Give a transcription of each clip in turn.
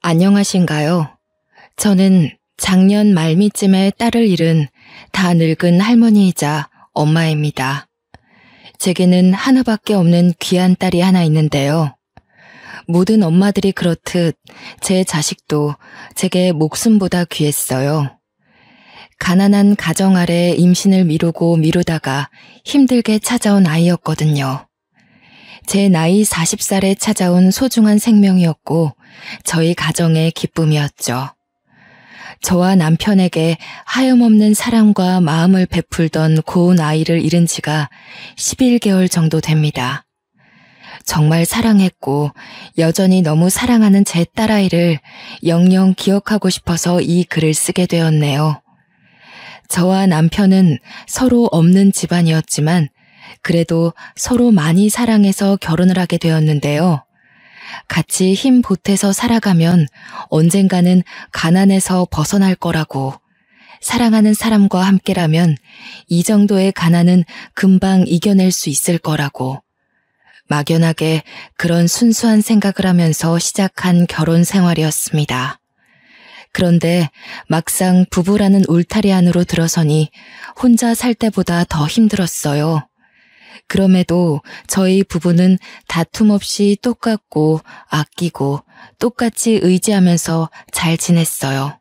안녕하신가요? 저는 작년 말미쯤에 딸을 잃은 다 늙은 할머니이자 엄마입니다. 제게는 하나밖에 없는 귀한 딸이 하나 있는데요. 모든 엄마들이 그렇듯 제 자식도 제게 목숨보다 귀했어요. 가난한 가정 아래 임신을 미루고 미루다가 힘들게 찾아온 아이였거든요. 제 나이 40살에 찾아온 소중한 생명이었고 저희 가정의 기쁨이었죠. 저와 남편에게 하염없는 사랑과 마음을 베풀던 고운 아이를 잃은 지가 11개월 정도 됩니다. 정말 사랑했고 여전히 너무 사랑하는 제 딸아이를 영영 기억하고 싶어서 이 글을 쓰게 되었네요. 저와 남편은 서로 없는 집안이었지만 그래도 서로 많이 사랑해서 결혼을 하게 되었는데요. 같이 힘 보태서 살아가면 언젠가는 가난에서 벗어날 거라고, 사랑하는 사람과 함께라면 이 정도의 가난은 금방 이겨낼 수 있을 거라고, 막연하게 그런 순수한 생각을 하면서 시작한 결혼 생활이었습니다. 그런데 막상 부부라는 울타리 안으로 들어서니 혼자 살 때보다 더 힘들었어요. 그럼에도 저희 부부는 다툼 없이 똑같고 아끼고 똑같이 의지하면서 잘 지냈어요.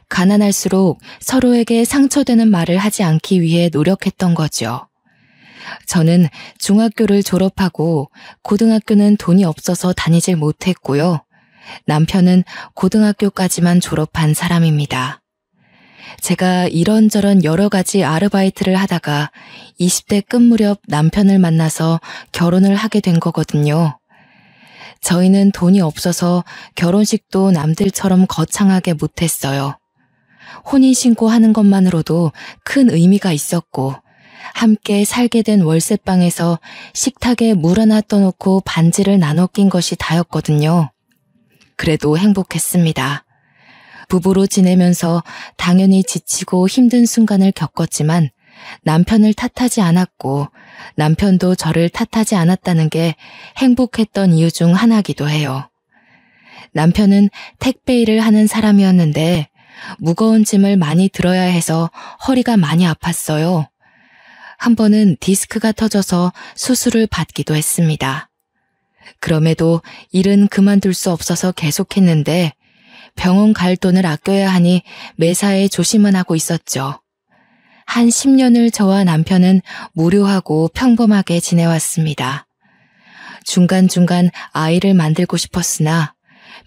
가난할수록 서로에게 상처되는 말을 하지 않기 위해 노력했던 거죠. 저는 중학교를 졸업하고 고등학교는 돈이 없어서 다니질 못했고요. 남편은 고등학교까지만 졸업한 사람입니다. 제가 이런저런 여러 가지 아르바이트를 하다가 20대 끝 무렵 남편을 만나서 결혼을 하게 된 거거든요. 저희는 돈이 없어서 결혼식도 남들처럼 거창하게 못했어요. 혼인신고하는 것만으로도 큰 의미가 있었고 함께 살게 된 월세방에서 식탁에 물 하나 떠놓고 반지를 나눠 낀 것이 다였거든요. 그래도 행복했습니다. 부부로 지내면서 당연히 지치고 힘든 순간을 겪었지만 남편을 탓하지 않았고 남편도 저를 탓하지 않았다는 게 행복했던 이유 중 하나이기도 해요. 남편은 택배 일을 하는 사람이었는데 무거운 짐을 많이 들어야 해서 허리가 많이 아팠어요. 한 번은 디스크가 터져서 수술을 받기도 했습니다. 그럼에도 일은 그만둘 수 없어서 계속했는데 병원 갈 돈을 아껴야 하니 매사에 조심은 하고 있었죠. 한 10년을 저와 남편은 무료하고 평범하게 지내왔습니다. 중간중간 아이를 만들고 싶었으나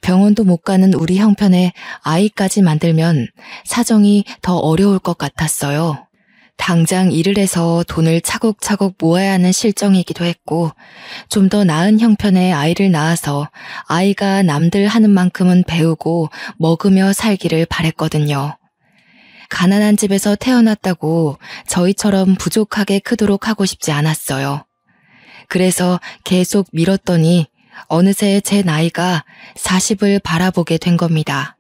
병원도 못 가는 우리 형편에 아이까지 만들면 사정이 더 어려울 것 같았어요. 당장 일을 해서 돈을 차곡차곡 모아야 하는 실정이기도 했고 좀 더 나은 형편의 아이를 낳아서 아이가 남들 하는 만큼은 배우고 먹으며 살기를 바랬거든요. 가난한 집에서 태어났다고 저희처럼 부족하게 크도록 하고 싶지 않았어요. 그래서 계속 미뤘더니 어느새 제 나이가 40을 바라보게 된 겁니다.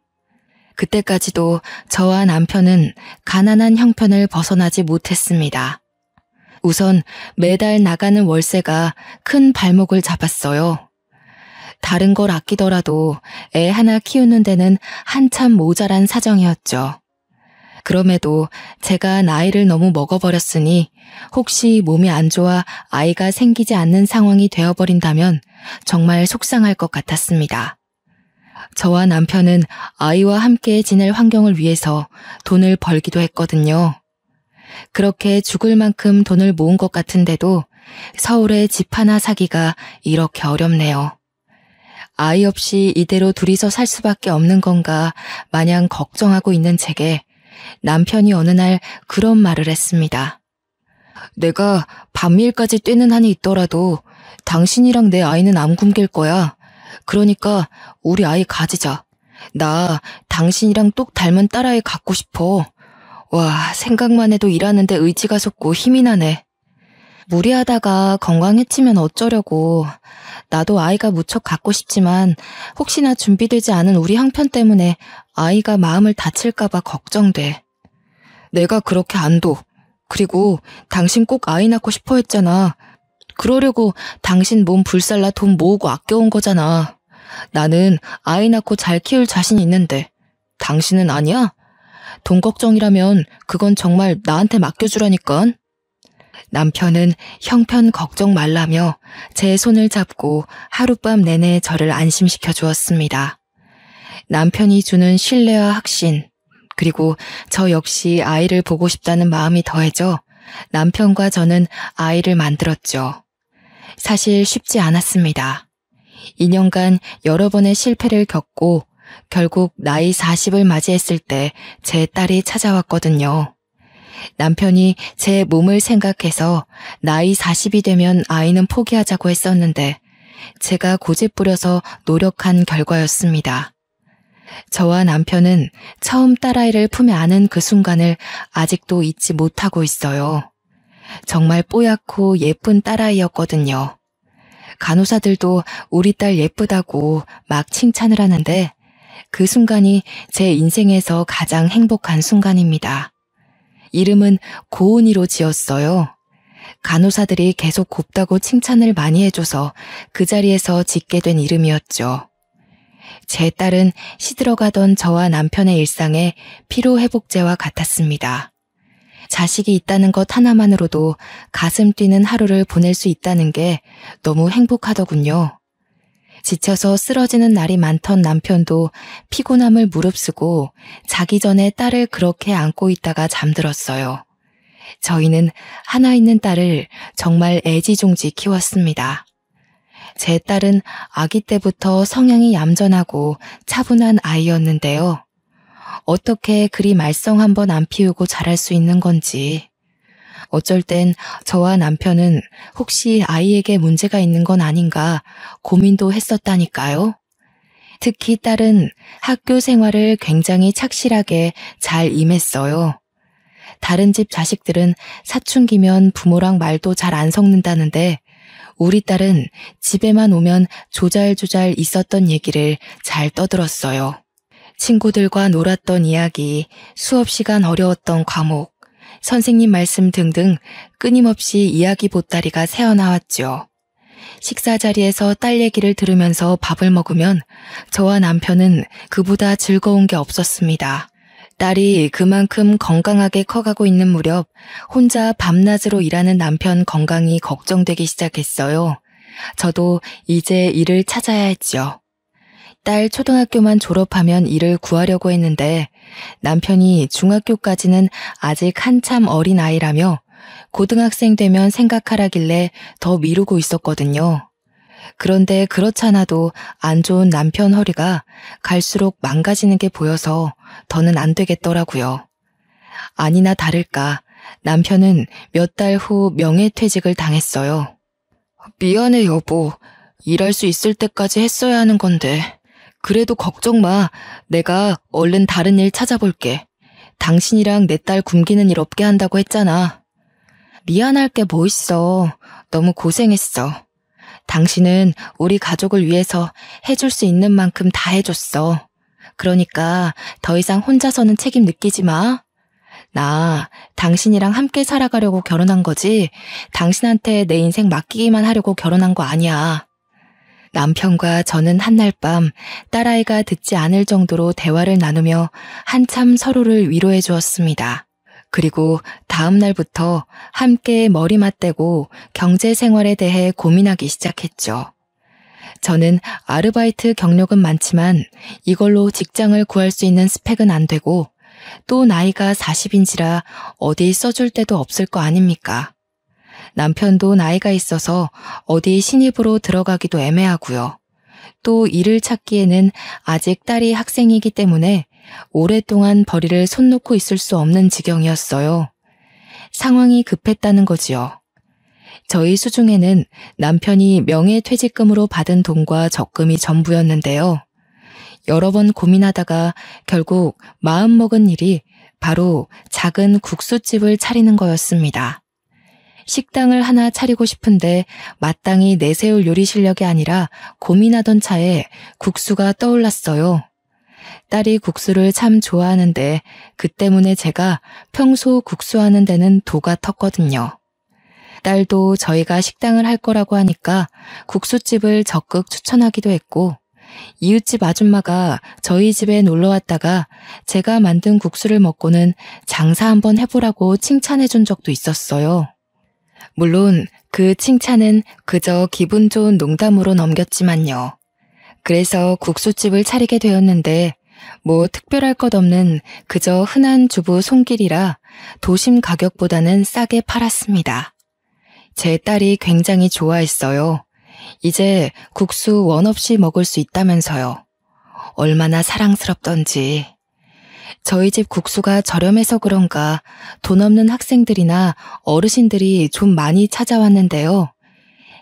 그때까지도 저와 남편은 가난한 형편을 벗어나지 못했습니다. 우선 매달 나가는 월세가 큰 발목을 잡았어요. 다른 걸 아끼더라도 애 하나 키우는 데는 한참 모자란 사정이었죠. 그럼에도 제가 나이를 너무 먹어버렸으니 혹시 몸이 안 좋아 아이가 생기지 않는 상황이 되어버린다면 정말 속상할 것 같았습니다. 저와 남편은 아이와 함께 지낼 환경을 위해서 돈을 벌기도 했거든요. 그렇게 죽을 만큼 돈을 모은 것 같은데도 서울에 집 하나 사기가 이렇게 어렵네요. 아이 없이 이대로 둘이서 살 수밖에 없는 건가 마냥 걱정하고 있는 제게 남편이 어느 날 그런 말을 했습니다. 내가 밤일까지 뛰는 한이 있더라도 당신이랑 내 아이는 안 굶길 거야. 그러니까 우리 아이 가지자. 나 당신이랑 똑 닮은 딸아이 갖고 싶어. 와, 생각만 해도 일하는데 의지가 솟고 힘이 나네. 무리하다가 건강해지면 어쩌려고. 나도 아이가 무척 갖고 싶지만 혹시나 준비되지 않은 우리 형편 때문에 아이가 마음을 다칠까봐 걱정돼. 내가 그렇게 안 둬. 그리고 당신 꼭 아이 낳고 싶어 했잖아. 그러려고 당신 몸 불살라 돈 모으고 아껴온 거잖아. 나는 아이 낳고 잘 키울 자신 있는데 당신은 아니야? 돈 걱정이라면 그건 정말 나한테 맡겨주라니깐. 남편은 형편 걱정 말라며 제 손을 잡고 하룻밤 내내 저를 안심시켜 주었습니다. 남편이 주는 신뢰와 확신, 그리고 저 역시 아이를 보고 싶다는 마음이 더해져 남편과 저는 아이를 만들었죠. 사실 쉽지 않았습니다. 2년간 여러 번의 실패를 겪고 결국 나이 40을 맞이했을 때 제 딸이 찾아왔거든요. 남편이 제 몸을 생각해서 나이 40이 되면 아이는 포기하자고 했었는데 제가 고집부려서 노력한 결과였습니다. 저와 남편은 처음 딸아이를 품에 안은 그 순간을 아직도 잊지 못하고 있어요. 정말 뽀얗고 예쁜 딸아이였거든요. 간호사들도 우리 딸 예쁘다고 막 칭찬을 하는데 그 순간이 제 인생에서 가장 행복한 순간입니다. 이름은 고은이로 지었어요. 간호사들이 계속 곱다고 칭찬을 많이 해줘서 그 자리에서 짓게 된 이름이었죠. 제 딸은 시들어가던 저와 남편의 일상에 피로회복제와 같았습니다. 자식이 있다는 것 하나만으로도 가슴 뛰는 하루를 보낼 수 있다는 게 너무 행복하더군요. 지쳐서 쓰러지는 날이 많던 남편도 피곤함을 무릅쓰고 자기 전에 딸을 그렇게 안고 있다가 잠들었어요. 저희는 하나 있는 딸을 정말 애지중지 키웠습니다. 제 딸은 아기 때부터 성향이 얌전하고 차분한 아이였는데요. 어떻게 그리 말썽 한번 안 피우고 자랄 수 있는 건지. 어쩔 땐 저와 남편은 혹시 아이에게 문제가 있는 건 아닌가 고민도 했었다니까요. 특히 딸은 학교 생활을 굉장히 착실하게 잘 임했어요. 다른 집 자식들은 사춘기면 부모랑 말도 잘 안 섞는다는데 우리 딸은 집에만 오면 조잘조잘 있었던 얘기를 잘 떠들었어요. 친구들과 놀았던 이야기, 수업 시간 어려웠던 과목, 선생님 말씀 등등 끊임없이 이야기 보따리가 새어나왔죠. 식사 자리에서 딸 얘기를 들으면서 밥을 먹으면 저와 남편은 그보다 즐거운 게 없었습니다. 딸이 그만큼 건강하게 커가고 있는 무렵 혼자 밤낮으로 일하는 남편 건강이 걱정되기 시작했어요. 저도 이제 일을 찾아야 했죠. 딸 초등학교만 졸업하면 일을 구하려고 했는데 남편이 중학교까지는 아직 한참 어린 아이라며 고등학생 되면 생각하라길래 더 미루고 있었거든요. 그런데 그렇잖아도 안 좋은 남편 허리가 갈수록 망가지는 게 보여서 더는 안 되겠더라고요. 아니나 다를까 남편은 몇 달 후 명예퇴직을 당했어요. 미안해 여보. 일할 수 있을 때까지 했어야 하는 건데. 그래도 걱정 마. 내가 얼른 다른 일 찾아볼게. 당신이랑 내 딸 굶기는 일 없게 한다고 했잖아. 미안할 게 뭐 있어. 너무 고생했어. 당신은 우리 가족을 위해서 해줄 수 있는 만큼 다 해줬어. 그러니까 더 이상 혼자서는 책임 느끼지 마. 나 당신이랑 함께 살아가려고 결혼한 거지 당신한테 내 인생 맡기기만 하려고 결혼한 거 아니야. 남편과 저는 한날 밤 딸아이가 듣지 않을 정도로 대화를 나누며 한참 서로를 위로해 주었습니다. 그리고 다음 날부터 함께 머리 맞대고 경제 생활에 대해 고민하기 시작했죠. 저는 아르바이트 경력은 많지만 이걸로 직장을 구할 수 있는 스펙은 안 되고 또 나이가 40인지라 어디 써줄 데도 없을 거 아닙니까? 남편도 나이가 있어서 어디 신입으로 들어가기도 애매하고요. 또 일을 찾기에는 아직 딸이 학생이기 때문에 오랫동안 벌이를 손 놓고 있을 수 없는 지경이었어요. 상황이 급했다는 거지요. 저희 수중에는 남편이 명예퇴직금으로 받은 돈과 적금이 전부였는데요. 여러 번 고민하다가 결국 마음먹은 일이 바로 작은 국수집을 차리는 거였습니다. 식당을 하나 차리고 싶은데 마땅히 내세울 요리 실력이 아니라 고민하던 차에 국수가 떠올랐어요. 딸이 국수를 참 좋아하는데 그 때문에 제가 평소 국수하는 데는 도가 텄거든요. 딸도 저희가 식당을 할 거라고 하니까 국수집을 적극 추천하기도 했고 이웃집 아줌마가 저희 집에 놀러 왔다가 제가 만든 국수를 먹고는 장사 한번 해보라고 칭찬해 준 적도 있었어요. 물론 그 칭찬은 그저 기분 좋은 농담으로 넘겼지만요. 그래서 국수집을 차리게 되었는데 뭐 특별할 것 없는 그저 흔한 주부 손길이라 도심 가격보다는 싸게 팔았습니다. 제 딸이 굉장히 좋아했어요. 이제 국수 원 없이 먹을 수 있다면서요. 얼마나 사랑스럽던지. 저희 집 국수가 저렴해서 그런가 돈 없는 학생들이나 어르신들이 좀 많이 찾아왔는데요.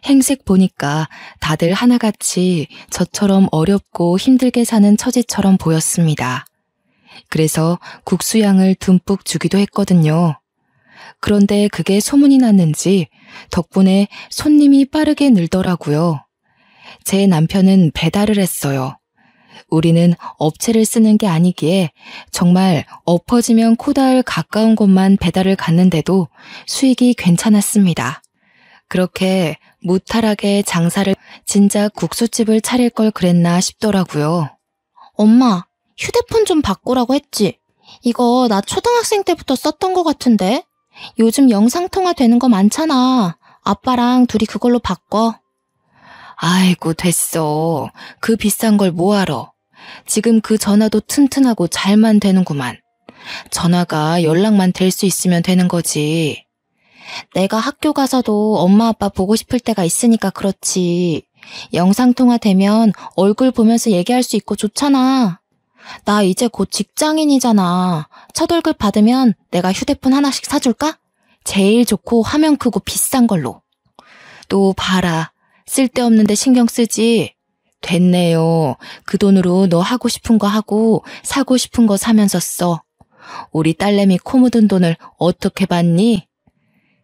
행색 보니까 다들 하나같이 저처럼 어렵고 힘들게 사는 처지처럼 보였습니다. 그래서 국수양을 듬뿍 주기도 했거든요. 그런데 그게 소문이 났는지 덕분에 손님이 빠르게 늘더라고요. 제 남편은 배달을 했어요. 우리는 업체를 쓰는 게 아니기에 정말 엎어지면 코다할 가까운 곳만 배달을 갔는데도 수익이 괜찮았습니다. 그렇게 무탈하게 장사를 진작 국수집을 차릴 걸 그랬나 싶더라고요. 엄마, 휴대폰 좀 바꾸라고 했지? 이거 나 초등학생 때부터 썼던 거 같은데? 요즘 영상통화 되는 거 많잖아. 아빠랑 둘이 그걸로 바꿔. 아이고 됐어. 그 비싼 걸 뭐하러. 지금 그 전화도 튼튼하고 잘만 되는구만. 전화가 연락만 될 수 있으면 되는 거지. 내가 학교 가서도 엄마 아빠 보고 싶을 때가 있으니까 그렇지. 영상통화 되면 얼굴 보면서 얘기할 수 있고 좋잖아. 나 이제 곧 직장인이잖아. 첫 월급 받으면 내가 휴대폰 하나씩 사줄까? 제일 좋고 화면 크고 비싼 걸로. 또 봐라. 쓸데없는데 신경 쓰지. 됐네요. 그 돈으로 너 하고 싶은 거 하고 사고 싶은 거 사면서 써. 우리 딸내미 코 묻은 돈을 어떻게 받니?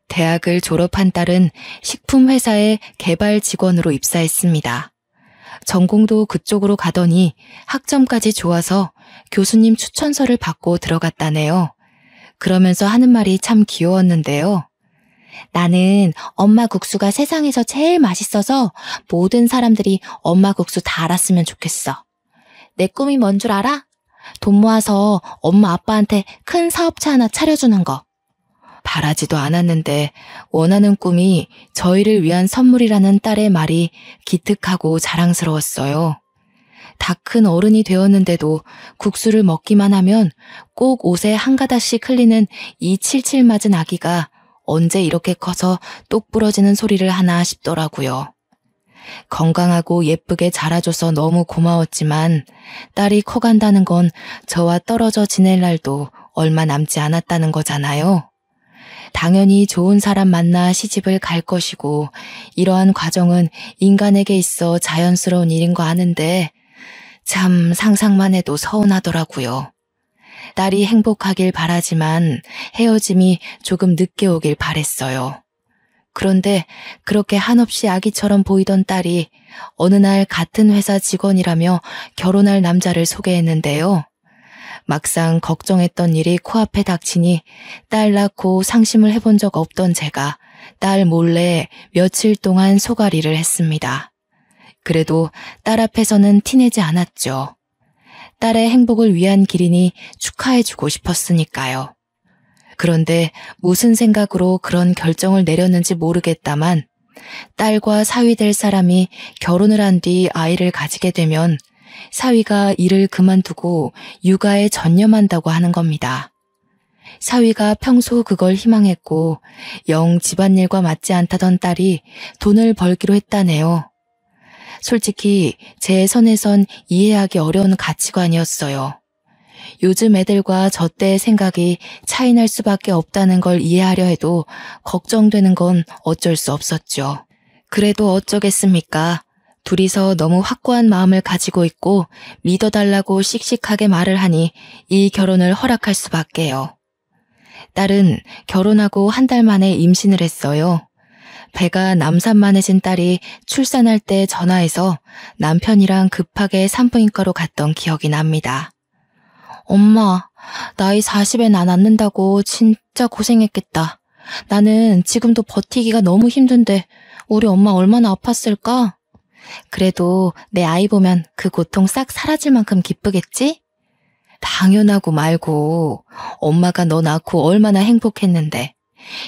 대학을 졸업한 딸은 식품회사의 개발 직원으로 입사했습니다. 전공도 그쪽으로 가더니 학점까지 좋아서 교수님 추천서를 받고 들어갔다네요. 그러면서 하는 말이 참 귀여웠는데요. 나는 엄마 국수가 세상에서 제일 맛있어서 모든 사람들이 엄마 국수 다 알았으면 좋겠어. 내 꿈이 뭔 줄 알아? 돈 모아서 엄마 아빠한테 큰 사업체 하나 차려주는 거. 바라지도 않았는데 원하는 꿈이 저희를 위한 선물이라는 딸의 말이 기특하고 자랑스러웠어요. 다 큰 어른이 되었는데도 국수를 먹기만 하면 꼭 옷에 한 가닥씩 흘리는 이 칠칠 맞은 아기가 언제 이렇게 커서 똑 부러지는 소리를 하나 싶더라고요. 건강하고 예쁘게 자라줘서 너무 고마웠지만 딸이 커간다는 건 저와 떨어져 지낼 날도 얼마 남지 않았다는 거잖아요. 당연히 좋은 사람 만나 시집을 갈 것이고 이러한 과정은 인간에게 있어 자연스러운 일인 거 아는데 참 상상만 해도 서운하더라고요. 딸이 행복하길 바라지만 헤어짐이 조금 늦게 오길 바랬어요. 그런데 그렇게 한없이 아기처럼 보이던 딸이 어느 날 같은 회사 직원이라며 결혼할 남자를 소개했는데요. 막상 걱정했던 일이 코앞에 닥치니 딸 낳고 상심을 해본 적 없던 제가 딸 몰래 며칠 동안 소가리를 했습니다. 그래도 딸 앞에서는 티내지 않았죠. 딸의 행복을 위한 길이니 축하해주고 싶었으니까요. 그런데 무슨 생각으로 그런 결정을 내렸는지 모르겠다만 딸과 사위 될 사람이 결혼을 한 뒤 아이를 가지게 되면 사위가 일을 그만두고 육아에 전념한다고 하는 겁니다. 사위가 평소 그걸 희망했고 영 집안일과 맞지 않다던 딸이 돈을 벌기로 했다네요. 솔직히 제 선에선 이해하기 어려운 가치관이었어요. 요즘 애들과 저 때의 생각이 차이날 수밖에 없다는 걸 이해하려 해도 걱정되는 건 어쩔 수 없었죠. 그래도 어쩌겠습니까? 둘이서 너무 확고한 마음을 가지고 있고 믿어달라고 씩씩하게 말을 하니 이 결혼을 허락할 수밖에요. 딸은 결혼하고 한 달 만에 임신을 했어요. 배가 남산만해진 딸이 출산할 때 전화해서 남편이랑 급하게 산부인과로 갔던 기억이 납니다. 엄마, 나이 40에 나 낳는다고 진짜 고생했겠다. 나는 지금도 버티기가 너무 힘든데 우리 엄마 얼마나 아팠을까? 그래도 내 아이 보면 그 고통 싹 사라질 만큼 기쁘겠지? 당연하고 말고 엄마가 너 낳고 얼마나 행복했는데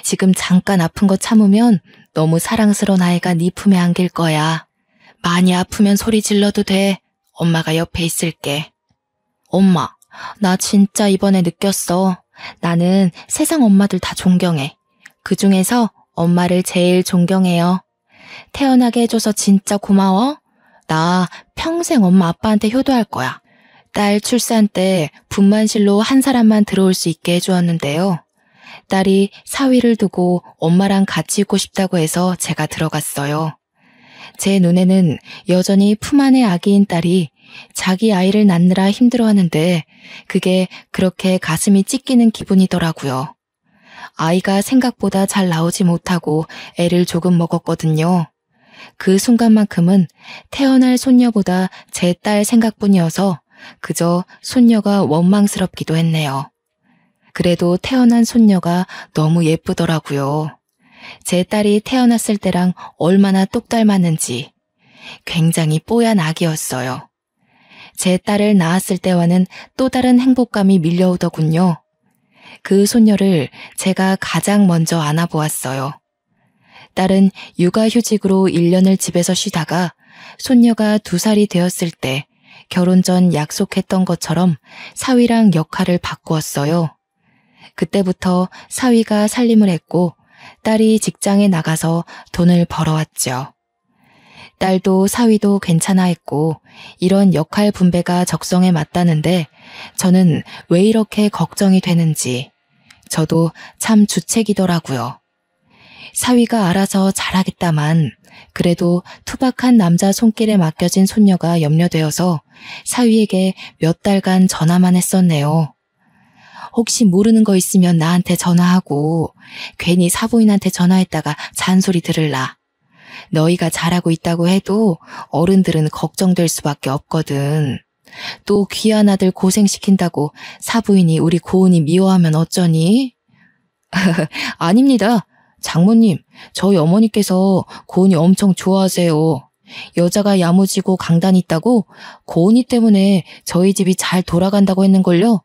지금 잠깐 아픈 거 참으면 너무 사랑스러운 아이가 네 품에 안길 거야. 많이 아프면 소리 질러도 돼. 엄마가 옆에 있을게. 엄마, 나 진짜 이번에 느꼈어. 나는 세상 엄마들 다 존경해. 그중에서 엄마를 제일 존경해요. 태어나게 해줘서 진짜 고마워. 나 평생 엄마 아빠한테 효도할 거야. 딸 출산 때 분만실로 한 사람만 들어올 수 있게 해주었는데요. 딸이 사위를 두고 엄마랑 같이 있고 싶다고 해서 제가 들어갔어요. 제 눈에는 여전히 품 안의 아기인 딸이 자기 아이를 낳느라 힘들어하는데 그게 그렇게 가슴이 찢기는 기분이더라고요. 아이가 생각보다 잘 나오지 못하고 애를 조금 먹었거든요. 그 순간만큼은 태어날 손녀보다 제 딸 생각뿐이어서 그저 손녀가 원망스럽기도 했네요. 그래도 태어난 손녀가 너무 예쁘더라고요. 제 딸이 태어났을 때랑 얼마나 똑 닮았는지 굉장히 뽀얀 아기였어요. 제 딸을 낳았을 때와는 또 다른 행복감이 밀려오더군요. 그 손녀를 제가 가장 먼저 안아보았어요. 딸은 육아휴직으로 1년을 집에서 쉬다가 손녀가 2살이 되었을 때 결혼 전 약속했던 것처럼 사위랑 역할을 바꾸었어요. 그때부터 사위가 살림을 했고 딸이 직장에 나가서 돈을 벌어왔죠. 딸도 사위도 괜찮아 했고 이런 역할 분배가 적성에 맞다는데 저는 왜 이렇게 걱정이 되는지 저도 참 주책이더라고요. 사위가 알아서 잘하겠다만 그래도 투박한 남자 손길에 맡겨진 손녀가 염려되어서 사위에게 몇 달간 전화만 했었네요. 혹시 모르는 거 있으면 나한테 전화하고 괜히 사부인한테 전화했다가 잔소리 들을라. 너희가 잘하고 있다고 해도 어른들은 걱정될 수밖에 없거든. 또 귀한 아들 고생시킨다고 사부인이 우리 고은이 미워하면 어쩌니? 아닙니다. 장모님, 저희 어머니께서 고은이 엄청 좋아하세요. 여자가 야무지고 강단 있다고 고은이 때문에 저희 집이 잘 돌아간다고 했는걸요.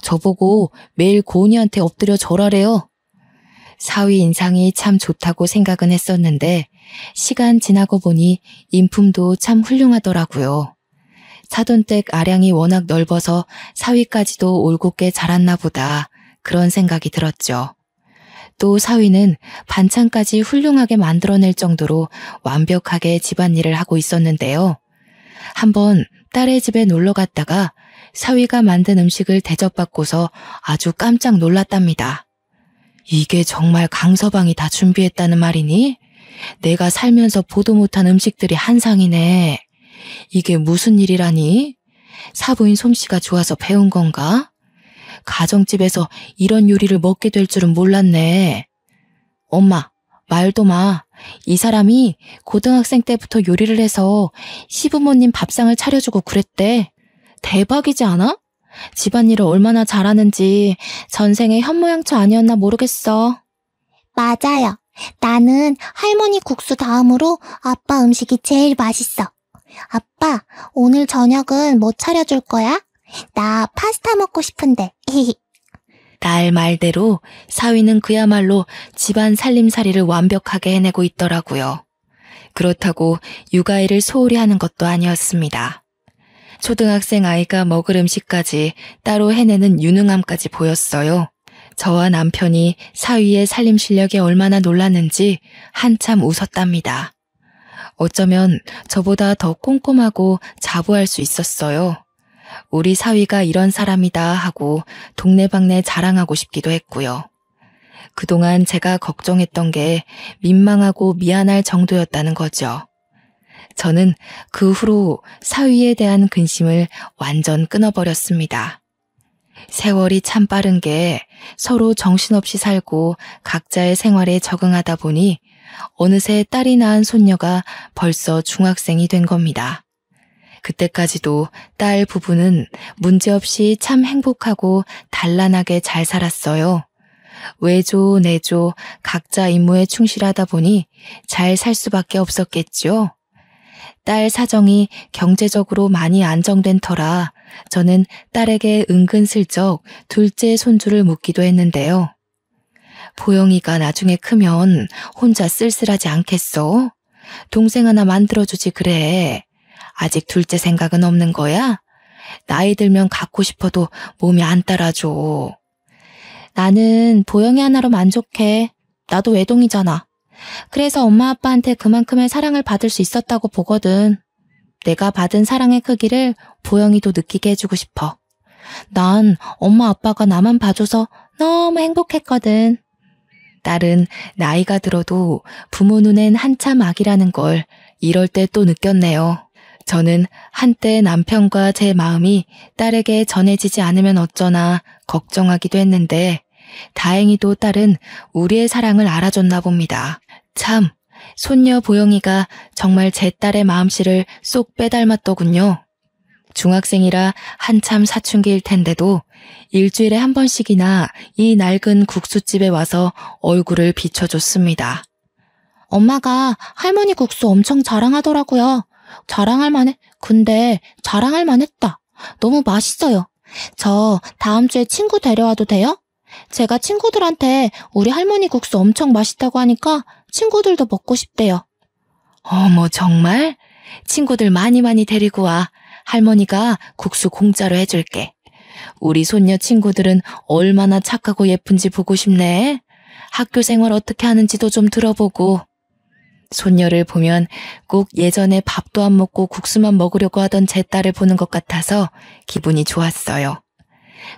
저보고 매일 고은이한테 엎드려 절하래요. 사위 인상이 참 좋다고 생각은 했었는데 시간 지나고 보니 인품도 참 훌륭하더라고요. 사돈댁 아량이 워낙 넓어서 사위까지도 올곧게 자랐나 보다 그런 생각이 들었죠. 또 사위는 반찬까지 훌륭하게 만들어낼 정도로 완벽하게 집안일을 하고 있었는데요. 한번 딸의 집에 놀러 갔다가 사위가 만든 음식을 대접받고서 아주 깜짝 놀랐답니다. 이게 정말 강서방이 다 준비했다는 말이니? 내가 살면서 보도 못한 음식들이 한상이네. 이게 무슨 일이라니? 사부인 솜씨가 좋아서 배운 건가? 가정집에서 이런 요리를 먹게 될 줄은 몰랐네. 엄마, 말도 마. 이 사람이 고등학생 때부터 요리를 해서 시부모님 밥상을 차려주고 그랬대. 대박이지 않아? 집안일을 얼마나 잘하는지 전생에 현모양처 아니었나 모르겠어. 맞아요. 나는 할머니 국수 다음으로 아빠 음식이 제일 맛있어. 아빠, 오늘 저녁은 뭐 차려줄 거야? 나 파스타 먹고 싶은데. 딸 말대로 사위는 그야말로 집안 살림살이를 완벽하게 해내고 있더라고요. 그렇다고 육아일을 소홀히 하는 것도 아니었습니다. 초등학생 아이가 먹을 음식까지 따로 해내는 유능함까지 보였어요. 저와 남편이 사위의 살림 실력에 얼마나 놀랐는지 한참 웃었답니다. 어쩌면 저보다 더 꼼꼼하고 자부할 수 있었어요. 우리 사위가 이런 사람이다 하고 동네방네 자랑하고 싶기도 했고요. 그동안 제가 걱정했던 게 민망하고 미안할 정도였다는 거죠. 저는 그 후로 사위에 대한 근심을 완전 끊어버렸습니다. 세월이 참 빠른 게 서로 정신없이 살고 각자의 생활에 적응하다 보니 어느새 딸이 낳은 손녀가 벌써 중학생이 된 겁니다. 그때까지도 딸 부부는 문제없이 참 행복하고 단란하게 잘 살았어요. 외조, 내조 각자 임무에 충실하다 보니 잘 살 수밖에 없었겠죠. 딸 사정이 경제적으로 많이 안정된 터라 저는 딸에게 은근슬쩍 둘째 손주를 묻기도 했는데요. 보영이가 나중에 크면 혼자 쓸쓸하지 않겠어? 동생 하나 만들어주지 그래. 아직 둘째 생각은 없는 거야? 나이 들면 갖고 싶어도 몸이 안 따라줘. 나는 보영이 하나로 만족해. 나도 외동이잖아. 그래서 엄마 아빠한테 그만큼의 사랑을 받을 수 있었다고 보거든. 내가 받은 사랑의 크기를 보영이도 느끼게 해주고 싶어. 난 엄마 아빠가 나만 봐줘서 너무 행복했거든. 딸은 나이가 들어도 부모 눈엔 한참 아기라는 걸 이럴 때 또 느꼈네요. 저는 한때 남편과 제 마음이 딸에게 전해지지 않으면 어쩌나 걱정하기도 했는데 다행히도 딸은 우리의 사랑을 알아줬나 봅니다. 참, 손녀 보영이가 정말 제 딸의 마음씨를 쏙 빼닮았더군요. 중학생이라 한참 사춘기일 텐데도 일주일에 한 번씩이나 이 낡은 국수집에 와서 얼굴을 비춰줬습니다. 엄마가 할머니 국수 엄청 자랑하더라고요. 근데 자랑할 만했다. 너무 맛있어요. 저 다음 주에 친구 데려와도 돼요? 제가 친구들한테 우리 할머니 국수 엄청 맛있다고 하니까 친구들도 먹고 싶대요. 어머, 정말? 친구들 많이 데리고 와. 할머니가 국수 공짜로 해줄게. 우리 손녀 친구들은 얼마나 착하고 예쁜지 보고 싶네. 학교 생활 어떻게 하는지도 좀 들어보고. 손녀를 보면 꼭 예전에 밥도 안 먹고 국수만 먹으려고 하던 제 딸을 보는 것 같아서 기분이 좋았어요.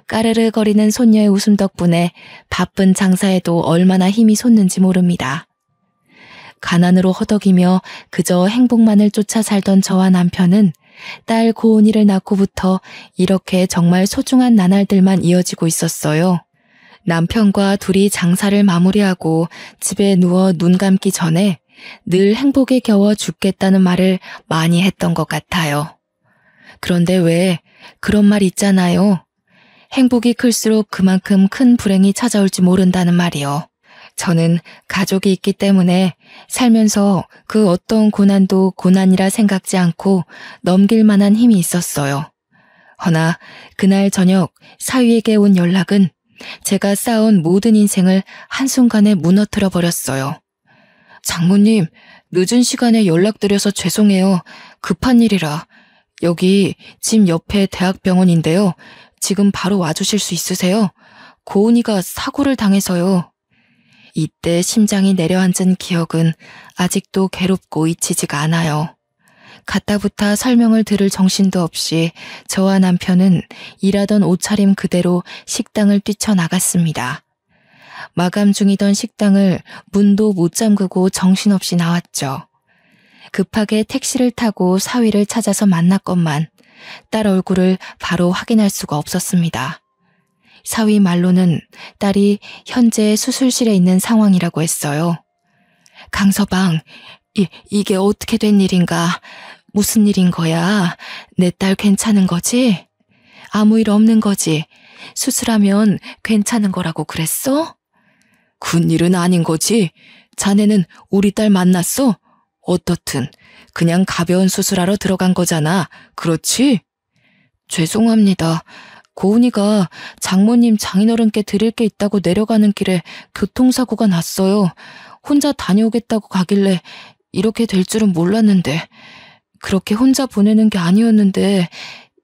까르르거리는 손녀의 웃음 덕분에 바쁜 장사에도 얼마나 힘이 솟는지 모릅니다. 가난으로 허덕이며 그저 행복만을 쫓아 살던 저와 남편은 딸 고은이를 낳고부터 이렇게 정말 소중한 나날들만 이어지고 있었어요. 남편과 둘이 장사를 마무리하고 집에 누워 눈 감기 전에 늘 행복에 겨워 죽겠다는 말을 많이 했던 것 같아요. 그런데 왜 그런 말 있잖아요. 행복이 클수록 그만큼 큰 불행이 찾아올지 모른다는 말이요. 저는 가족이 있기 때문에 살면서 그 어떤 고난도 고난이라 생각지 않고 넘길 만한 힘이 있었어요. 허나 그날 저녁 사위에게 온 연락은 제가 쌓아온 모든 인생을 한순간에 무너뜨려 버렸어요. 장모님, 늦은 시간에 연락드려서 죄송해요. 급한 일이라. 여기 집 옆에 대학병원인데요. 지금 바로 와주실 수 있으세요? 고은이가 사고를 당해서요. 이때 심장이 내려앉은 기억은 아직도 괴롭고 잊히지가 않아요. 가타부타 설명을 들을 정신도 없이 저와 남편은 일하던 옷차림 그대로 식당을 뛰쳐나갔습니다. 마감 중이던 식당을 문도 못 잠그고 정신없이 나왔죠. 급하게 택시를 타고 사위를 찾아서 만났건만 딸 얼굴을 바로 확인할 수가 없었습니다. 사위 말로는 딸이 현재 수술실에 있는 상황이라고 했어요. 강서방, 이게 어떻게 된 일인가? 무슨 일인 거야? 내 딸 괜찮은 거지? 아무 일 없는 거지? 수술하면 괜찮은 거라고 그랬어? 큰일은 아닌 거지? 자네는 우리 딸 만났어? 어떻든 그냥 가벼운 수술하러 들어간 거잖아. 그렇지? 죄송합니다. 고은이가 장모님 장인어른께 드릴 게 있다고 내려가는 길에 교통사고가 났어요. 혼자 다녀오겠다고 가길래 이렇게 될 줄은 몰랐는데 그렇게 혼자 보내는 게 아니었는데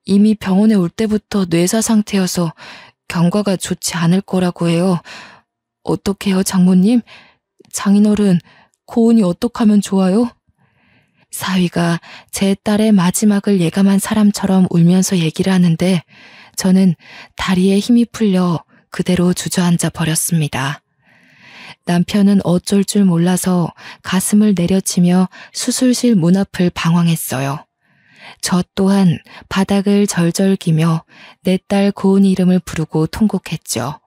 이미 병원에 올 때부터 뇌사 상태여서 경과가 좋지 않을 거라고 해요. 어떡해요, 장모님? 장인어른, 고은이 어떡하면 좋아요? 사위가 제 딸의 마지막을 예감한 사람처럼 울면서 얘기를 하는데 저는 다리에 힘이 풀려 그대로 주저앉아 버렸습니다. 남편은 어쩔 줄 몰라서 가슴을 내려치며 수술실 문 앞을 방황했어요. 저 또한 바닥을 절절 기며 내 딸 고은이 이름을 부르고 통곡했죠.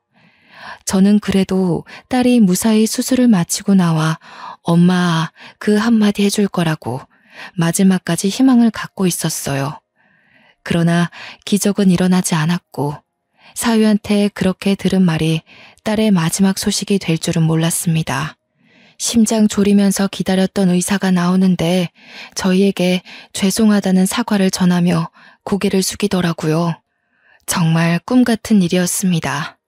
저는 그래도 딸이 무사히 수술을 마치고 나와 엄마 그 한마디 해줄 거라고 마지막까지 희망을 갖고 있었어요. 그러나 기적은 일어나지 않았고 사위한테 그렇게 들은 말이 딸의 마지막 소식이 될 줄은 몰랐습니다. 심장 졸이면서 기다렸던 의사가 나오는데 저희에게 죄송하다는 사과를 전하며 고개를 숙이더라고요. 정말 꿈 같은 일이었습니다.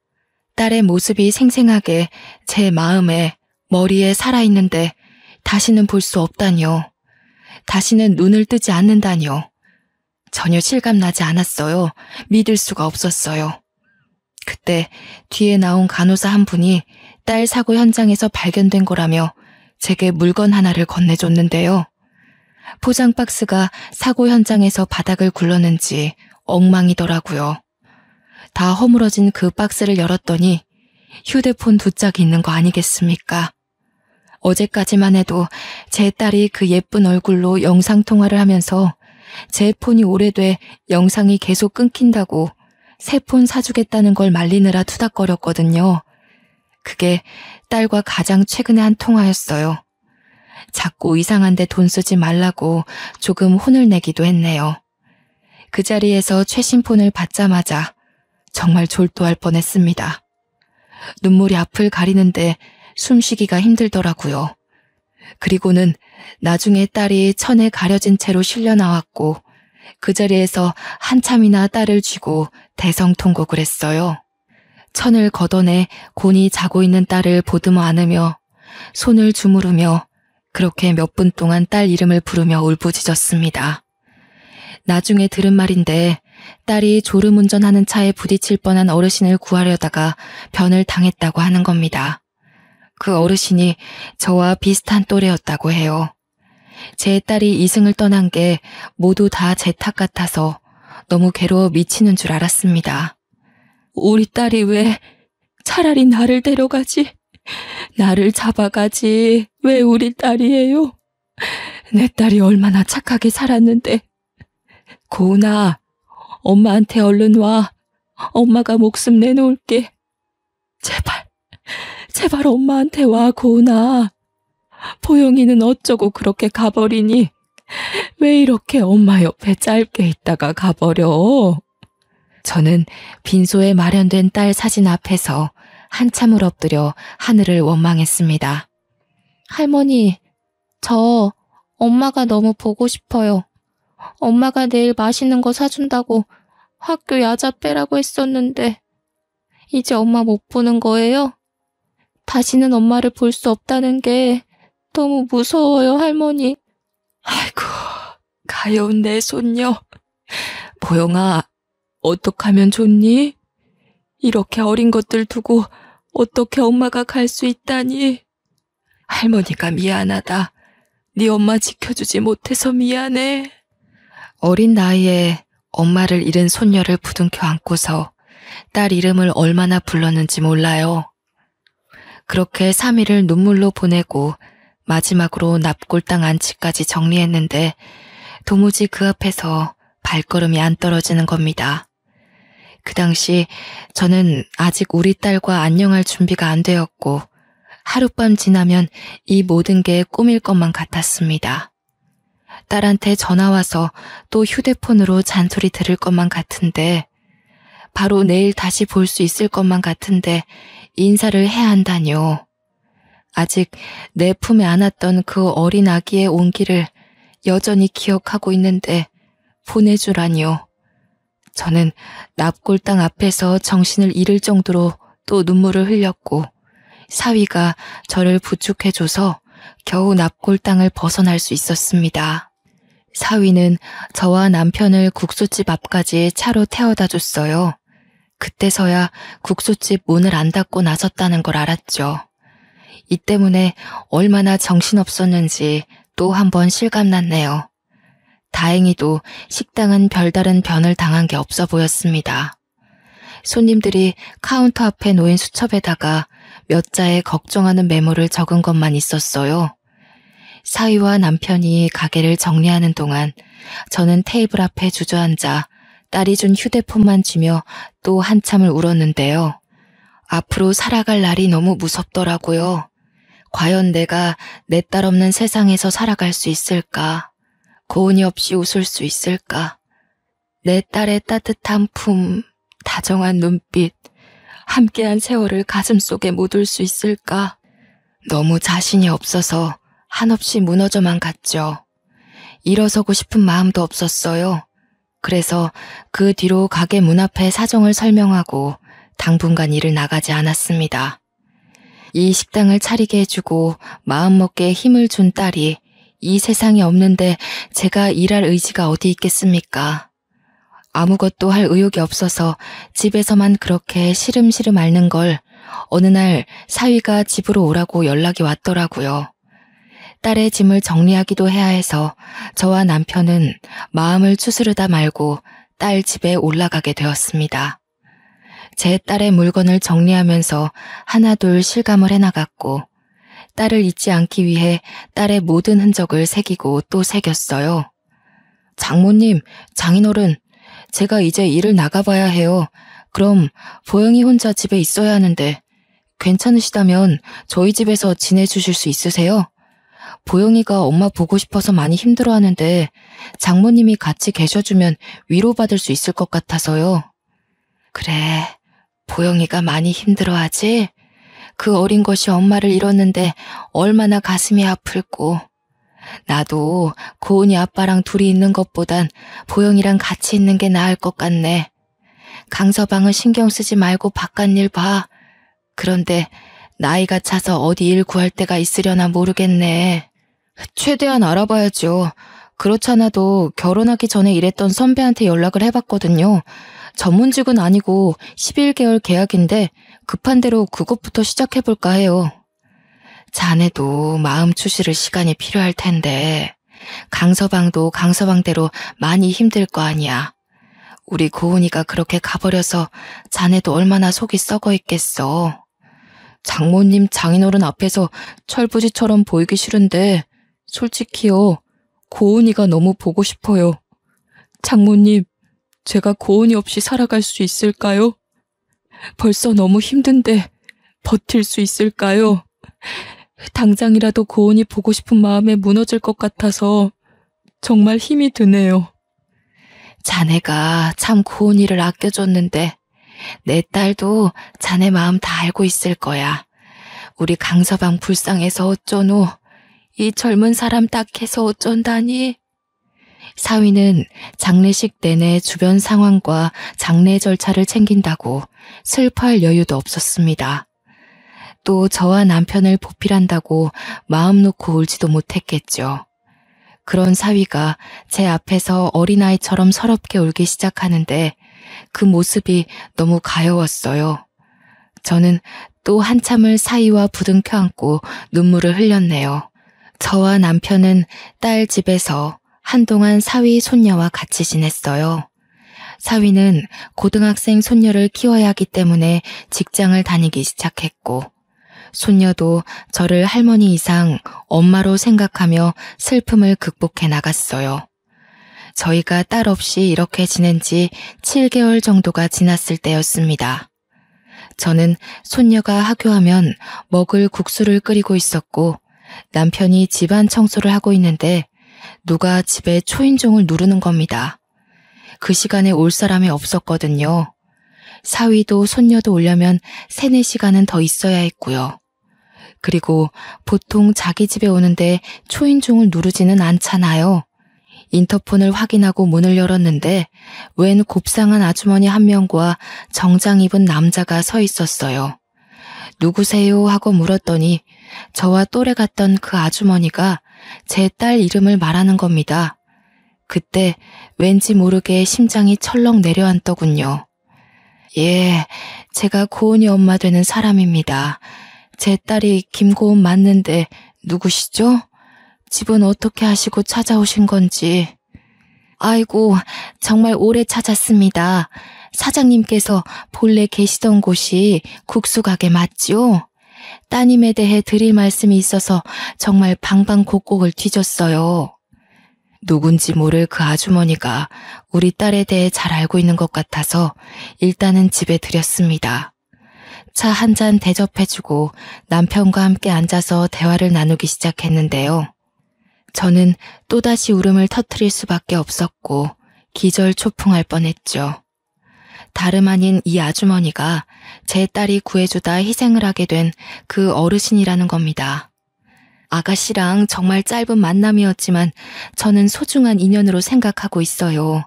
딸의 모습이 생생하게 제 마음에, 머리에 살아있는데 다시는 볼 수 없다니요. 다시는 눈을 뜨지 않는다니요. 전혀 실감나지 않았어요. 믿을 수가 없었어요. 그때 뒤에 나온 간호사 한 분이 딸 사고 현장에서 발견된 거라며 제게 물건 하나를 건네줬는데요. 포장 박스가 사고 현장에서 바닥을 굴렀는지 엉망이더라고요. 다 허물어진 그 박스를 열었더니 휴대폰 2짝이 있는 거 아니겠습니까? 어제까지만 해도 제 딸이 그 예쁜 얼굴로 영상통화를 하면서 제 폰이 오래돼 영상이 계속 끊긴다고 새 폰 사주겠다는 걸 말리느라 투닥거렸거든요. 그게 딸과 가장 최근에 한 통화였어요. 자꾸 이상한데 돈 쓰지 말라고 조금 혼을 내기도 했네요. 그 자리에서 최신 폰을 받자마자 정말 졸도할 뻔했습니다. 눈물이 앞을 가리는데 숨쉬기가 힘들더라고요. 그리고는 나중에 딸이 천에 가려진 채로 실려 나왔고 그 자리에서 한참이나 딸을 쥐고 대성통곡을 했어요. 천을 걷어내 곤히 자고 있는 딸을 보듬어 안으며 손을 주무르며 그렇게 몇 분 동안 딸 이름을 부르며 울부짖었습니다. 나중에 들은 말인데 딸이 졸음운전하는 차에 부딪힐 뻔한 어르신을 구하려다가 변을 당했다고 하는 겁니다. 그 어르신이 저와 비슷한 또래였다고 해요. 제 딸이 이승을 떠난 게 모두 다 제 탓 같아서 너무 괴로워 미치는 줄 알았습니다. 우리 딸이 왜 차라리 나를 데려가지? 나를 잡아가지. 왜 우리 딸이에요? 내 딸이 얼마나 착하게 살았는데. 고은아, 엄마한테 얼른 와. 엄마가 목숨 내놓을게. 제발 엄마한테 와, 고은아. 보영이는 어쩌고 그렇게 가버리니? 왜 이렇게 엄마 옆에 짧게 있다가 가버려? 저는 빈소에 마련된 딸 사진 앞에서 한참을 엎드려 하늘을 원망했습니다. 할머니, 저 엄마가 너무 보고 싶어요. 엄마가 내일 맛있는 거 사준다고 학교 야자 빼라고 했었는데 이제 엄마 못 보는 거예요? 다시는 엄마를 볼 수 없다는 게 너무 무서워요, 할머니. 아이고, 가여운 내 손녀. 보영아, 어떡하면 좋니? 이렇게 어린 것들 두고 어떻게 엄마가 갈 수 있다니? 할머니가 미안하다. 네 엄마 지켜주지 못해서 미안해. 어린 나이에 엄마를 잃은 손녀를 부둥켜 안고서 딸 이름을 얼마나 불렀는지 몰라요. 그렇게 3일을 눈물로 보내고 마지막으로 납골당 안치까지 정리했는데 도무지 그 앞에서 발걸음이 안 떨어지는 겁니다. 그 당시 저는 아직 우리 딸과 안녕할 준비가 안 되었고 하룻밤 지나면 이 모든 게 꿈일 것만 같았습니다. 딸한테 전화와서 또 휴대폰으로 잔소리 들을 것만 같은데 바로 내일 다시 볼 수 있을 것만 같은데 인사를 해야 한다뇨. 아직 내 품에 안았던 그 어린 아기의 온기를 여전히 기억하고 있는데 보내주라뇨. 저는 납골당 앞에서 정신을 잃을 정도로 또 눈물을 흘렸고 사위가 저를 부축해줘서 겨우 납골당을 벗어날 수 있었습니다. 사위는 저와 남편을 국수집 앞까지 차로 태워다 줬어요. 그때서야 국수집 문을 안 닫고 나섰다는 걸 알았죠. 이 때문에 얼마나 정신없었는지 또 한 번 실감났네요. 다행히도 식당은 별다른 변을 당한 게 없어 보였습니다. 손님들이 카운터 앞에 놓인 수첩에다가 몇 자의 걱정하는 메모를 적은 것만 있었어요. 사위와 남편이 가게를 정리하는 동안 저는 테이블 앞에 주저앉아 딸이 준 휴대폰만 쥐며 또 한참을 울었는데요. 앞으로 살아갈 날이 너무 무섭더라고요. 과연 내가 내 딸 없는 세상에서 살아갈 수 있을까? 고은이 없이 웃을 수 있을까? 내 딸의 따뜻한 품, 다정한 눈빛, 함께한 세월을 가슴속에 묻을 수 있을까? 너무 자신이 없어서 한없이 무너져만 갔죠. 일어서고 싶은 마음도 없었어요. 그래서 그 뒤로 가게 문 앞에 사정을 설명하고 당분간 일을 나가지 않았습니다. 이 식당을 차리게 해주고 마음먹게 힘을 준 딸이 이 세상에 없는데 제가 일할 의지가 어디 있겠습니까? 아무것도 할 의욕이 없어서 집에서만 그렇게 시름시름 앓는 걸 어느 날 사위가 집으로 오라고 연락이 왔더라고요. 딸의 짐을 정리하기도 해야 해서 저와 남편은 마음을 추스르다 말고 딸 집에 올라가게 되었습니다. 제 딸의 물건을 정리하면서 하나둘 실감을 해나갔고 딸을 잊지 않기 위해 딸의 모든 흔적을 새기고 또 새겼어요. 장모님, 장인어른, 제가 이제 일을 나가봐야 해요. 그럼 보영이 혼자 집에 있어야 하는데 괜찮으시다면 저희 집에서 지내주실 수 있으세요? 보영이가 엄마 보고 싶어서 많이 힘들어하는데 장모님이 같이 계셔주면 위로받을 수 있을 것 같아서요. 그래, 보영이가 많이 힘들어하지? 그 어린 것이 엄마를 잃었는데 얼마나 가슴이 아플고. 나도 고은이 아빠랑 둘이 있는 것보단 보영이랑 같이 있는 게 나을 것 같네. 강서방은 신경 쓰지 말고 바깥 일 봐. 그런데 나이가 차서 어디 일 구할 데가 있으려나 모르겠네. 최대한 알아봐야죠. 그렇잖아도 결혼하기 전에 일했던 선배한테 연락을 해봤거든요. 전문직은 아니고 11개월 계약인데 급한 대로 그것부터 시작해볼까 해요. 자네도 마음 추스를 시간이 필요할 텐데 강서방도 강서방대로 많이 힘들 거 아니야. 우리 고은이가 그렇게 가버려서 자네도 얼마나 속이 썩어 있겠어. 장모님, 장인어른 앞에서 철부지처럼 보이기 싫은데 솔직히요, 고은이가 너무 보고 싶어요. 장모님, 제가 고은이 없이 살아갈 수 있을까요? 벌써 너무 힘든데 버틸 수 있을까요? 당장이라도 고은이 보고 싶은 마음에 무너질 것 같아서 정말 힘이 드네요. 자네가 참 고은이를 아껴줬는데 내 딸도 자네 마음 다 알고 있을 거야. 우리 강서방 불쌍해서 어쩌노. 이 젊은 사람 딱해서 어쩐다니. 사위는 장례식 내내 주변 상황과 장례 절차를 챙긴다고 슬퍼할 여유도 없었습니다. 또 저와 남편을 보필한다고 마음 놓고 울지도 못했겠죠. 그런 사위가 제 앞에서 어린아이처럼 서럽게 울기 시작하는데 그 모습이 너무 가여웠어요. 저는 또 한참을 사위와 부둥켜 안고 눈물을 흘렸네요. 저와 남편은 딸 집에서 한동안 사위 손녀와 같이 지냈어요. 사위는 고등학생 손녀를 키워야 하기 때문에 직장을 다니기 시작했고 손녀도 저를 할머니 이상 엄마로 생각하며 슬픔을 극복해 나갔어요. 저희가 딸 없이 이렇게 지낸 지 7개월 정도가 지났을 때였습니다. 저는 손녀가 하교하면 먹을 국수를 끓이고 있었고 남편이 집안 청소를 하고 있는데 누가 집에 초인종을 누르는 겁니다. 그 시간에 올 사람이 없었거든요. 사위도 손녀도 오려면 3-4시간은 더 있어야 했고요. 그리고 보통 자기 집에 오는데 초인종을 누르지는 않잖아요. 인터폰을 확인하고 문을 열었는데 웬 곱상한 아주머니 한 명과 정장 입은 남자가 서 있었어요. 누구세요? 하고 물었더니 저와 또래 같던 그 아주머니가 제 딸 이름을 말하는 겁니다. 그때 왠지 모르게 심장이 철렁 내려앉더군요. 예, 제가 고은이 엄마 되는 사람입니다. 제 딸이 김고은 맞는데 누구시죠? 집은 어떻게 하시고 찾아오신 건지. 아이고, 정말 오래 찾았습니다. 사장님께서 본래 계시던 곳이 국수가게 맞지요? 따님에 대해 드릴 말씀이 있어서 정말 방방곡곡을 뒤졌어요. 누군지 모를 그 아주머니가 우리 딸에 대해 잘 알고 있는 것 같아서 일단은 집에 들였습니다. 차 한 잔 대접해주고 남편과 함께 앉아서 대화를 나누기 시작했는데요. 저는 또다시 울음을 터뜨릴 수밖에 없었고 기절초풍할 뻔했죠. 다름 아닌 이 아주머니가 제 딸이 구해주다 희생을 하게 된 그 어르신이라는 겁니다. 아가씨랑 정말 짧은 만남이었지만 저는 소중한 인연으로 생각하고 있어요.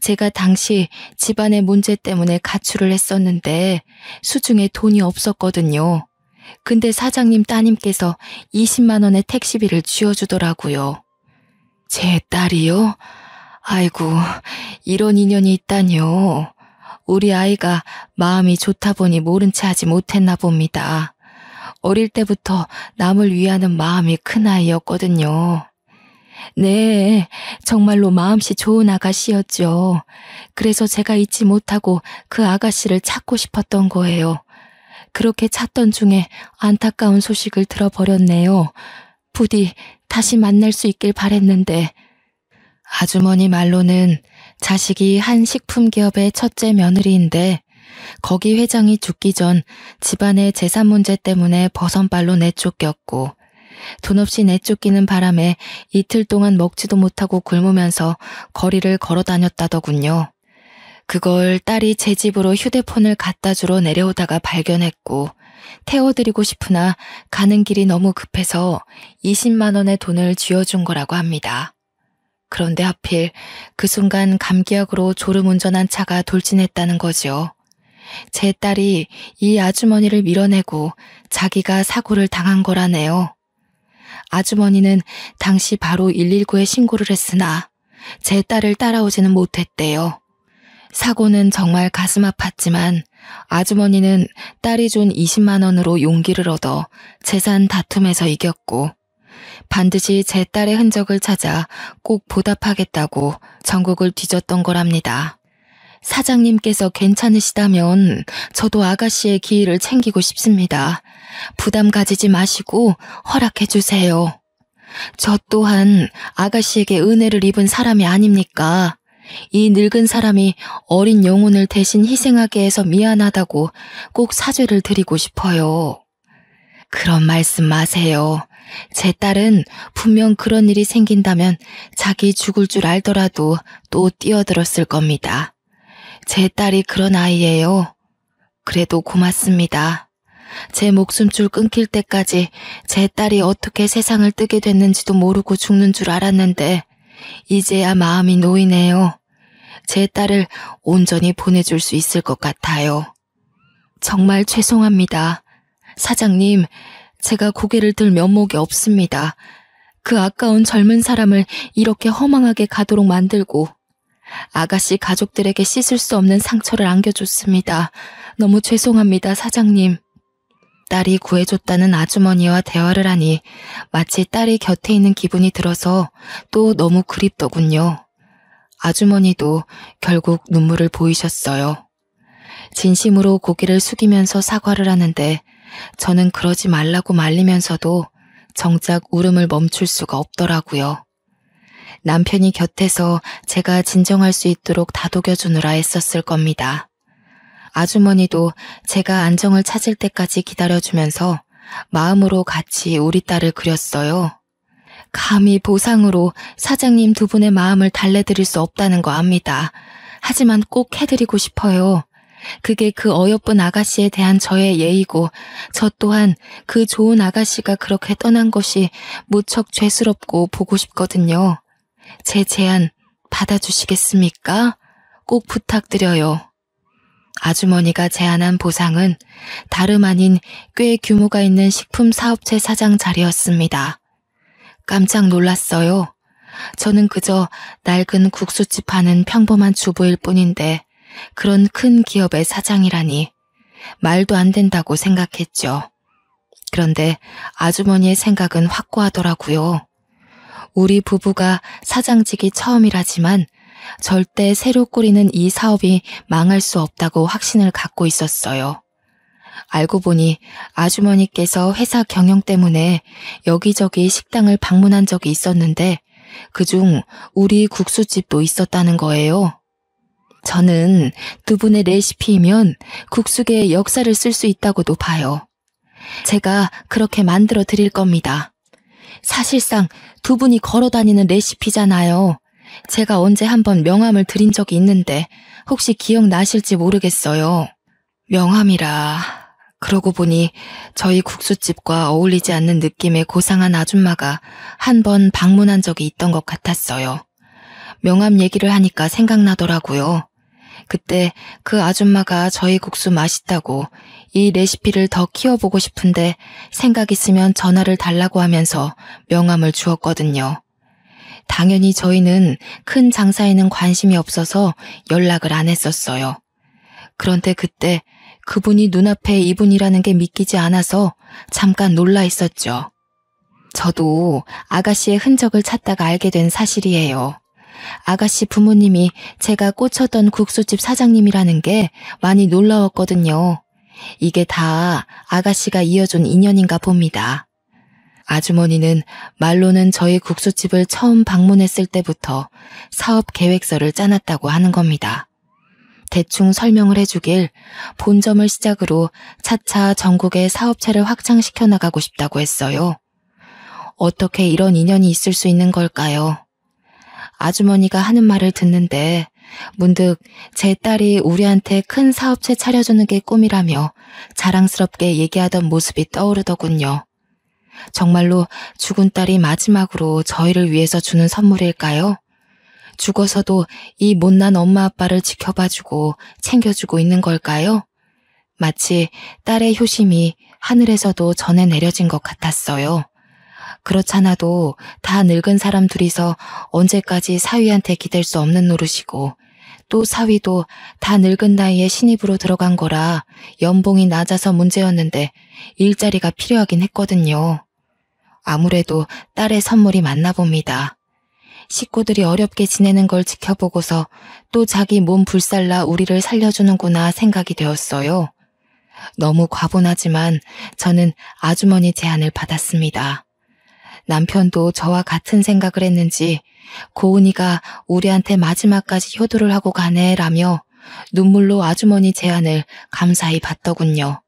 제가 당시 집안의 문제 때문에 가출을 했었는데 수중에 돈이 없었거든요. 근데 사장님 따님께서 20만 원의 택시비를 쥐어주더라고요. 제 딸이요? 아이고, 이런 인연이 있다뇨. 우리 아이가 마음이 좋다 보니 모른 채 하지 못했나 봅니다. 어릴 때부터 남을 위하는 마음이 큰 아이였거든요. 네, 정말로 마음씨 좋은 아가씨였죠. 그래서 제가 잊지 못하고 그 아가씨를 찾고 싶었던 거예요. 그렇게 찾던 중에 안타까운 소식을 들어버렸네요. 부디 다시 만날 수 있길 바랬는데. 아주머니 말로는 자식이 한 식품기업의 첫째 며느리인데 거기 회장이 죽기 전 집안의 재산 문제 때문에 버선발로 내쫓겼고 돈 없이 내쫓기는 바람에 이틀 동안 먹지도 못하고 굶으면서 거리를 걸어 다녔다더군요. 그걸 딸이 제 집으로 휴대폰을 갖다 주러 내려오다가 발견했고 태워드리고 싶으나 가는 길이 너무 급해서 20만 원의 돈을 쥐어준 거라고 합니다. 그런데 하필 그 순간 감기약으로 졸음운전한 차가 돌진했다는 거죠. 제 딸이 이 아주머니를 밀어내고 자기가 사고를 당한 거라네요. 아주머니는 당시 바로 119에 신고를 했으나 제 딸을 따라오지는 못했대요. 사고는 정말 가슴 아팠지만 아주머니는 딸이 준 20만 원으로 용기를 얻어 재산 다툼에서 이겼고 반드시 제 딸의 흔적을 찾아 꼭 보답하겠다고 전국을 뒤졌던 거랍니다. 사장님께서 괜찮으시다면 저도 아가씨의 기일을 챙기고 싶습니다. 부담 가지지 마시고 허락해 주세요. 저 또한 아가씨에게 은혜를 입은 사람이 아닙니까? 이 늙은 사람이 어린 영혼을 대신 희생하게 해서 미안하다고 꼭 사죄를 드리고 싶어요. 그런 말씀 마세요. 제 딸은 분명 그런 일이 생긴다면 자기 죽을 줄 알더라도 또 뛰어들었을 겁니다. 제 딸이 그런 아이예요. 그래도 고맙습니다. 제 목숨줄 끊길 때까지 제 딸이 어떻게 세상을 뜨게 됐는지도 모르고 죽는 줄 알았는데 이제야 마음이 놓이네요. 제 딸을 온전히 보내줄 수 있을 것 같아요. 정말 죄송합니다. 사장님, 제가 고개를 들 면목이 없습니다. 그 아까운 젊은 사람을 이렇게 허망하게 가도록 만들고 아가씨 가족들에게 씻을 수 없는 상처를 안겨줬습니다. 너무 죄송합니다, 사장님. 딸이 구해줬다는 아주머니와 대화를 하니 마치 딸이 곁에 있는 기분이 들어서 또 너무 그립더군요. 아주머니도 결국 눈물을 보이셨어요. 진심으로 고개를 숙이면서 사과를 하는데 저는 그러지 말라고 말리면서도 정작 울음을 멈출 수가 없더라고요. 남편이 곁에서 제가 진정할 수 있도록 다독여주느라 애썼을 겁니다. 아주머니도 제가 안정을 찾을 때까지 기다려주면서 마음으로 같이 우리 딸을 그렸어요. 감히 보상으로 사장님 두 분의 마음을 달래드릴 수 없다는 거 압니다. 하지만 꼭 해드리고 싶어요. 그게 그 어여쁜 아가씨에 대한 저의 예의고 저 또한 그 좋은 아가씨가 그렇게 떠난 것이 무척 죄스럽고 보고 싶거든요. 제 제안 받아주시겠습니까? 꼭 부탁드려요. 아주머니가 제안한 보상은 다름 아닌 꽤 규모가 있는 식품 사업체 사장 자리였습니다. 깜짝 놀랐어요. 저는 그저 낡은 국수집 하는 평범한 주부일 뿐인데 그런 큰 기업의 사장이라니 말도 안 된다고 생각했죠. 그런데 아주머니의 생각은 확고하더라고요. 우리 부부가 사장직이 처음이라지만 절대 새로 꾸리는 이 사업이 망할 수 없다고 확신을 갖고 있었어요. 알고 보니 아주머니께서 회사 경영 때문에 여기저기 식당을 방문한 적이 있었는데 그중 우리 국수집도 있었다는 거예요. 저는 두 분의 레시피이면 국수계의 역사를 쓸 수 있다고도 봐요. 제가 그렇게 만들어 드릴 겁니다. 사실상 두 분이 걸어 다니는 레시피잖아요. 제가 언제 한번 명함을 드린 적이 있는데 혹시 기억나실지 모르겠어요. 명함이라. 그러고 보니 저희 국수집과 어울리지 않는 느낌의 고상한 아줌마가 한 번 방문한 적이 있던 것 같았어요. 명함 얘기를 하니까 생각나더라고요. 그때 그 아줌마가 저희 국수 맛있다고 이 레시피를 더 키워보고 싶은데 생각 있으면 전화를 달라고 하면서 명함을 주었거든요. 당연히 저희는 큰 장사에는 관심이 없어서 연락을 안 했었어요. 그런데 그때 그분이 눈앞에 이분이라는 게 믿기지 않아서 잠깐 놀라 있었죠. 저도 아가씨의 흔적을 찾다가 알게 된 사실이에요. 아가씨 부모님이 제가 꽂혔던 국수집 사장님이라는 게 많이 놀라웠거든요. 이게 다 아가씨가 이어준 인연인가 봅니다. 아주머니는 말로는 저희 국수집을 처음 방문했을 때부터 사업 계획서를 짜놨다고 하는 겁니다. 대충 설명을 해주길 본점을 시작으로 차차 전국의 사업체를 확장시켜 나가고 싶다고 했어요. 어떻게 이런 인연이 있을 수 있는 걸까요? 아주머니가 하는 말을 듣는데 문득 제 딸이 우리한테 큰 사업체 차려주는 게 꿈이라며 자랑스럽게 얘기하던 모습이 떠오르더군요. 정말로 죽은 딸이 마지막으로 저희를 위해서 주는 선물일까요? 죽어서도 이 못난 엄마 아빠를 지켜봐주고 챙겨주고 있는 걸까요? 마치 딸의 효심이 하늘에서도 전해 내려진 것 같았어요. 그렇잖아도 다 늙은 사람 둘이서 언제까지 사위한테 기댈 수 없는 노릇이고 또 사위도 다 늙은 나이에 신입으로 들어간 거라 연봉이 낮아서 문제였는데 일자리가 필요하긴 했거든요. 아무래도 딸의 선물이 맞나 봅니다. 식구들이 어렵게 지내는 걸 지켜보고서 또 자기 몸 불살라 우리를 살려주는구나 생각이 되었어요. 너무 과분하지만 저는 아주머니 제안을 받았습니다. 남편도 저와 같은 생각을 했는지 고은이가 우리한테 마지막까지 효도를 하고 가네라며 눈물로 아주머니 제안을 감사히 받더군요.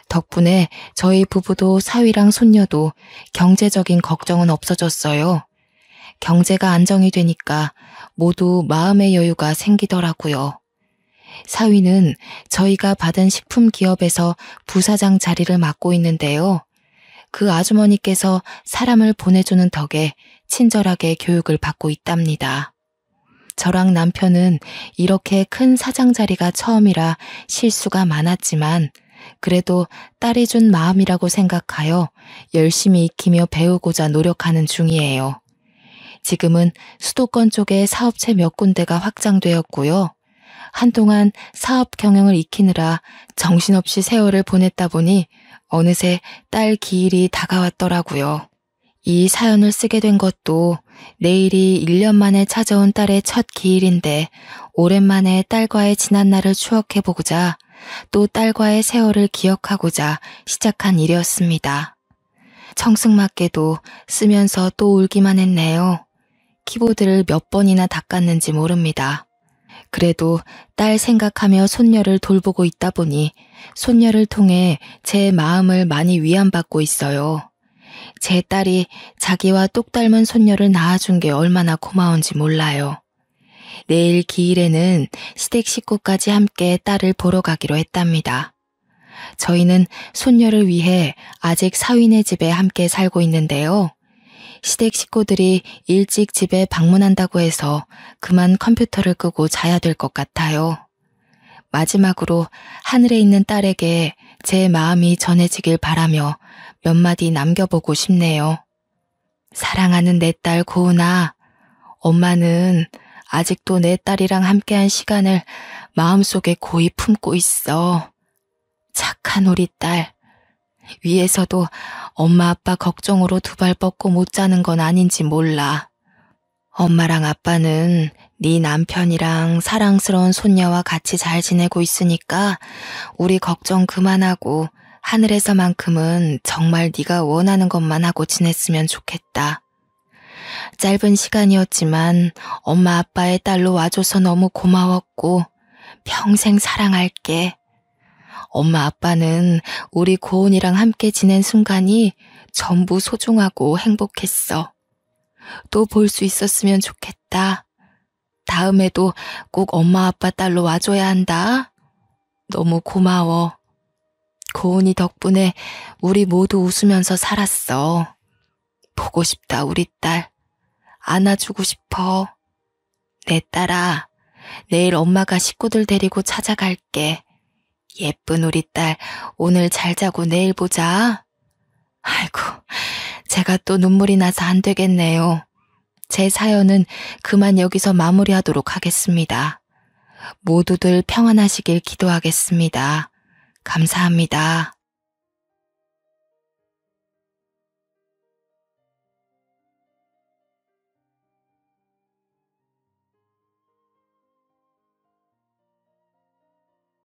덕분에 저희 부부도 사위랑 손녀도 경제적인 걱정은 없어졌어요. 경제가 안정이 되니까 모두 마음의 여유가 생기더라고요. 사위는 저희가 받은 식품기업에서 부사장 자리를 맡고 있는데요. 그 아주머니께서 사람을 보내주는 덕에 친절하게 교육을 받고 있답니다. 저랑 남편은 이렇게 큰 사장 자리가 처음이라 실수가 많았지만 그래도 딸이 준 마음이라고 생각하여 열심히 익히며 배우고자 노력하는 중이에요. 지금은 수도권 쪽에 사업체 몇 군데가 확장되었고요. 한동안 사업 경영을 익히느라 정신없이 세월을 보냈다 보니 어느새 딸 기일이 다가왔더라고요. 이 사연을 쓰게 된 것도 내일이 1년 만에 찾아온 딸의 첫 기일인데 오랜만에 딸과의 지난 날을 추억해보고자 또 딸과의 세월을 기억하고자 시작한 일이었습니다. 청승맞게도 쓰면서 또 울기만 했네요. 키보드를 몇 번이나 닦았는지 모릅니다. 그래도 딸 생각하며 손녀를 돌보고 있다 보니 손녀를 통해 제 마음을 많이 위안받고 있어요. 제 딸이 자기와 똑 닮은 손녀를 낳아준 게 얼마나 고마운지 몰라요. 내일 기일에는 시댁 식구까지 함께 딸을 보러 가기로 했답니다. 저희는 손녀를 위해 아직 사위네 집에 함께 살고 있는데요. 시댁 식구들이 일찍 집에 방문한다고 해서 그만 컴퓨터를 끄고 자야 될 것 같아요. 마지막으로 하늘에 있는 딸에게 제 마음이 전해지길 바라며 몇 마디 남겨보고 싶네요. 사랑하는 내 딸 고은아, 엄마는 아직도 내 딸이랑 함께한 시간을 마음속에 고이 품고 있어. 착한 우리 딸. 위에서도 엄마 아빠 걱정으로 두 발 뻗고 못 자는 건 아닌지 몰라. 엄마랑 아빠는 네 남편이랑 사랑스러운 손녀와 같이 잘 지내고 있으니까 우리 걱정 그만하고 하늘에서만큼은 정말 네가 원하는 것만 하고 지냈으면 좋겠다. 짧은 시간이었지만 엄마 아빠의 딸로 와줘서 너무 고마웠고 평생 사랑할게. 엄마 아빠는 우리 고은이랑 함께 지낸 순간이 전부 소중하고 행복했어. 또 볼 수 있었으면 좋겠다. 다음에도 꼭 엄마 아빠 딸로 와줘야 한다. 너무 고마워. 고은이 덕분에 우리 모두 웃으면서 살았어. 보고 싶다, 우리 딸. 안아주고 싶어. 내 딸아, 내일 엄마가 식구들 데리고 찾아갈게. 예쁜 우리 딸, 오늘 잘 자고 내일 보자. 아이고, 제가 또 눈물이 나서 안 되겠네요. 제 사연은 그만 여기서 마무리하도록 하겠습니다. 모두들 평안하시길 기도하겠습니다. 감사합니다.